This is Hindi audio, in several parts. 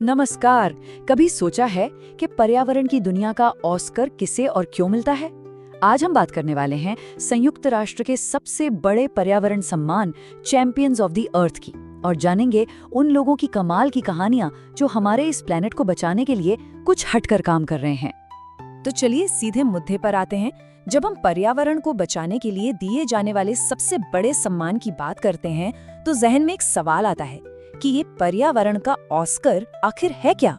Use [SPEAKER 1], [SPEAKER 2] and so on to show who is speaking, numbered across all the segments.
[SPEAKER 1] नमस्कार। कभी सोचा है कि पर्यावरण की दुनिया का ऑस्कर किसे और क्यों मिलता है? आज हम बात करने वाले हैं संयुक्त राष्ट्र के सबसे बड़े पर्यावरण सम्मान चैंपियंस ऑफ द अर्थ की और जानेंगे उन लोगों की कमाल की कहानियां जो हमारे इस प्लेनेट को बचाने के लिए कुछ हटकर काम कर रहे हैं।
[SPEAKER 2] तो चलिए सीधे मुद्दे पर आते हैं। जब हम पर्यावरण को बचाने के लिए दिए जाने वाले सबसे बड़े सम्मान की बात करते हैं तो जहन में एक सवाल आता है कि ये पर्यावरण का ऑस्कर आखिर है क्या?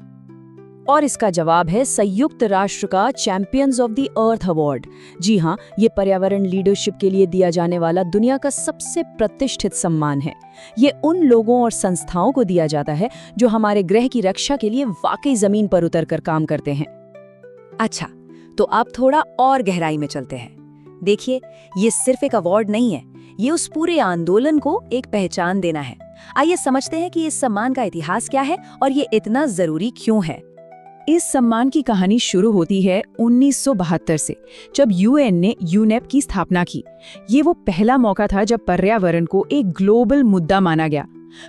[SPEAKER 1] और इसका जवाब है संयुक्त राष्ट्र का champions of the earth award. जी हाँ, ये पर्यावरण लीडरशिप के लिए दिया जाने वाला दुनिया का सबसे प्रतिष्ठित सम्मान है। ये उन लोगों और संस्थाओं को दिया जाता है जो हमारे ग्रह की रक्षा के लिए वाकई जमीन पर उतरकर काम करते हैं।
[SPEAKER 2] अच्छा, तो अब थोड़ा और गहराई में चलते हैं। देखिए, ये सिर्फ एक अवार्ड नहीं है, ये उस पूरे आंदोलन को एक पहचान देना है। आइए समझते हैं कि इस सम्मान का इतिहास क्या है और ये इतना जरूरी क्यों है।
[SPEAKER 1] इस सम्मान की कहानी शुरू होती है 1972 से, जब यूएन ने यूनेप की स्थापना की। ये वो पहला मौका था जब पर्यावरण को एक ग्लोबल मुद्दा माना गया।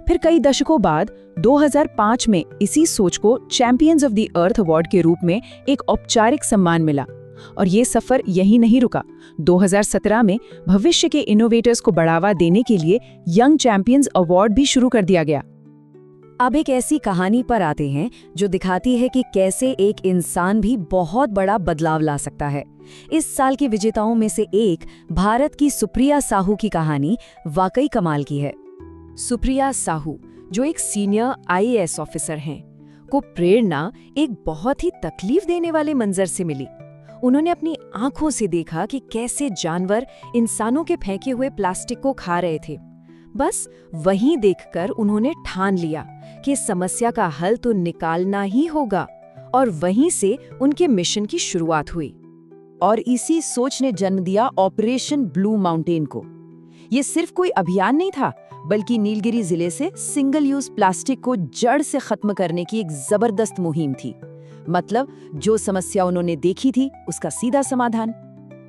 [SPEAKER 1] फिर कई दशकों बाद 2005 में इसी सोच को champions of the earth award के रूप में एक औपचारिक सम्मान मिला। और ये सफर यहीं नहीं रुका। 2017 में भविष्य के इनोवेटर्स को बढ़ावा देने के लिए यंग चैंपियंस अवार्ड भी शुरू कर दिया गया।
[SPEAKER 2] अब एक ऐसी कहानी पर आते हैं जो दिखाती है कि कैसे एक इंसान भी बहुत बड़ा बदलाव ला सकता है। इस साल के विजेताओं में से एक भारत की सुप्रिया साहू की कहानी वाकई कमाल की है। सुप्रिया साहू, जो एक सीनियर आईएएस ऑफिसर हैं, को प्रेरणा एक बहुत ही तकलीफ देने वाले मंजर से मिली। उन्होंने अपनी आंखों से देखा कि कैसे जानवर इंसानों के फेंके हुए प्लास्टिक को खा रहे थे। बस वहीं देखकर उन्होंने ठान लिया कि समस्या का हल तो निकालना ही होगा, और वहीं से उनके मिशन की शुरुआत हुई। और इसी सोच ने जन्म दिया ऑपरेशन ब्लू माउंटेन को। ये सिर्फ कोई अभियान नहीं था, बल्कि नीलगिरी जिले से सिंगल यूज प्लास्टिक को जड़ से खत्म करने की एक जबरदस्त मुहिम थी। मतलब जो समस्या उन्होंने देखी थी, उसका सीधा समाधान।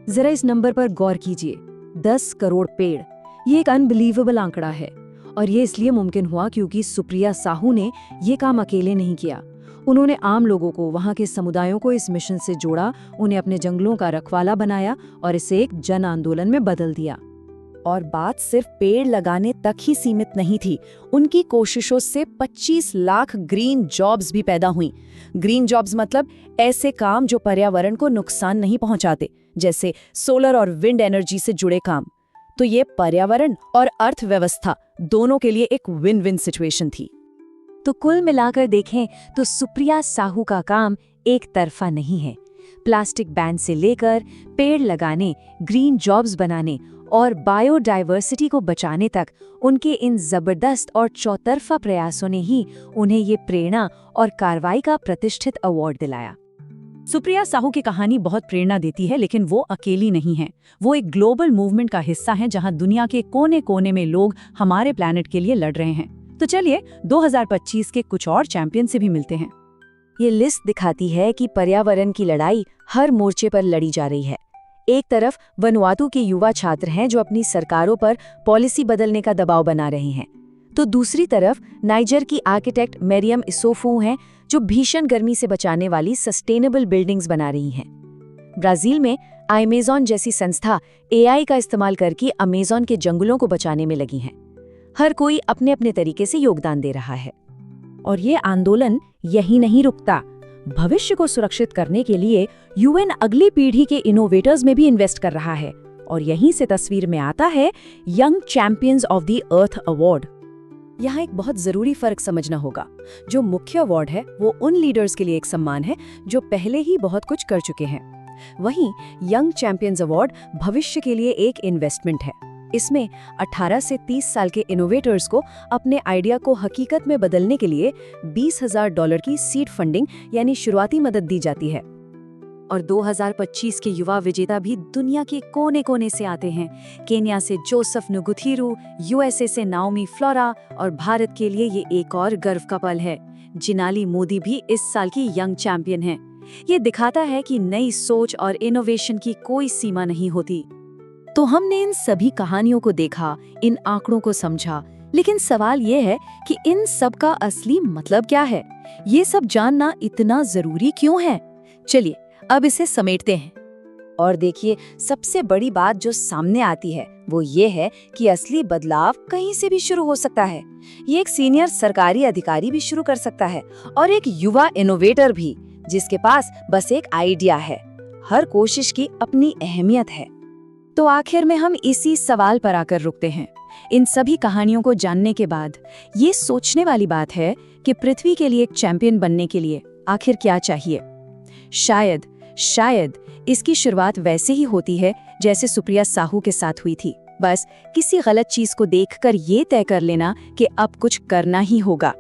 [SPEAKER 2] जरा इस नंबर पर गौर कीजिए, 10 करोड़ पेड़। ये एक अनबिलीवेबल आंकड़ा है, और ये इसलिए मुमकिन हुआ क्योंकि सुप्रिया साहू ने ये काम अकेले नहीं किया। उन्होंने आम लोगों को, वहाँ के समुदायों को इस मिशन से जोड़ा, उन्हें अपने जंगलों का रखवाला बनाया और इसे एक जन आंदोलन में बदल दिया। और बात सिर्फ पेड़ लगाने तक ही सीमित नहीं थी। उनकी कोशिशों से 25 लाख ग्रीन जॉब्स भी पैदा हुई। ग्रीन जॉब्स मतलब ऐसे काम जो पर्यावरण को नुकसान नहीं पहुंचाते, जैसे सोलर और विंड एनर्जी से जुड़े काम। तो ये पर्यावरण और अर्थव्यवस्था दोनों के लिए एक विन विन सिचुएशन थी।
[SPEAKER 3] तो कुल मिलाकर देखें तो सुप्रिया साहू का काम एक तरफा नहीं है। प्लास्टिक बैन से लेकर पेड़ लगाने, ग्रीन जॉब्स बनाने और बायोडायवर्सिटी को बचाने तक उनके इन जबरदस्त और चौतरफा प्रयासों ने ही उन्हें ये प्रेरणा और कार्रवाई का प्रतिष्ठित अवार्ड दिलाया।
[SPEAKER 1] सुप्रिया साहू की कहानी बहुत प्रेरणा देती है, लेकिन वो अकेली नहीं है। वो एक ग्लोबल मूवमेंट का हिस्सा है जहां दुनिया के कोने कोने में लोग हमारे प्लैनेट के लिए लड़ रहे हैं। तो चलिए 2025 के कुछ और चैंपियन से भी मिलते हैं।
[SPEAKER 3] ये लिस्ट दिखाती है कि पर्यावरण की लड़ाई हर मोर्चे पर लड़ी जा रही है। एक तरफ वनुआतू के युवा छात्र हैं जो अपनी सरकारों पर पॉलिसी बदलने का दबाव बना रहे हैं, तो दूसरी तरफ नाइजर की आर्किटेक्ट मरियम इसोफू हैं जो भीषण गर्मी से बचाने वाली सस्टेनेबल बिल्डिंग्स बना रही हैं। ब्राजील में अमेज़न जैसी संस्था एआई का इस्तेमाल करके अमेज़न के जंगलों को बचाने में लगी हैं। हर कोई अपने अपने तरीके से योगदान दे रहा है।
[SPEAKER 2] और ये आंदोलन यही नहीं रुकता। भविष्य को सुरक्षित करने के लिए यूएन अगली पीढ़ी के इनोवेटर्स में भी इन्वेस्ट कर रहा है, और यहीं से तस्वीर में आता है young champions of the earth award. यहाँ एक बहुत जरूरी फर्क समझना होगा। जो मुख्य अवार्ड है वो उन लीडर्स के लिए एक सम्मान है जो पहले ही बहुत कुछ कर चुके हैं। वहीं यंग चैंपियंस अवार्ड भविष्य के लिए एक इन्वेस्टमेंट है। इसमें 18 से 30 साल के इनोवेटर्स को अपने आइडिया को हकीकत में बदलने के लिए $20,000 की सीड फंडिंग यानी शुरुआती मदद दी जाती है। और 2025 के युवा विजेता भी दुनिया के कोने कोने से आते हैं। केन्या से जोसेफ नुगुथिरू, यूएसए से नाओमी फ्लोरा, और भारत के लिए ये एक और गर्व का पल है। जिनाली मोदी भी इस साल की यंग चैंपियन हैं। ये दिखाता है कि नई सोच और इनोवेशन की कोई सीमा नहीं होती। तो हमने इन सभी कहानियों को देखा, इन आंकड़ों को समझा, लेकिन सवाल ये है कि इन सब का असली मतलब क्या है? ये सब जानना इतना जरूरी क्यों है? चलिए अब इसे समेटते हैं।
[SPEAKER 3] और देखिए, सबसे बड़ी बात जो सामने आती है वो ये है कि असली बदलाव कहीं से भी शुरू हो सकता है। ये एक सीनियर सरकारी अधिकारी भी शुरू कर सकता है और एक युवा इनोवेटर भी, जिसके पास बस एक आइडिया है। हर कोशिश की अपनी अहमियत है।
[SPEAKER 2] तो आखिर में हम इसी सवाल पर आकर रुकते हैं। इन सभी कहानियों को जानने के बाद ये सोचने वाली बात है कि पृथ्वी के लिए एक चैंपियन बनने के लिए आखिर क्या चाहिए। शायद इसकी शुरुआत वैसे ही होती है जैसे सुप्रिया साहू के साथ हुई थी। बस किसी गलत चीज को देखकर ये तय कर लेना कि अब कुछ करना ही होगा।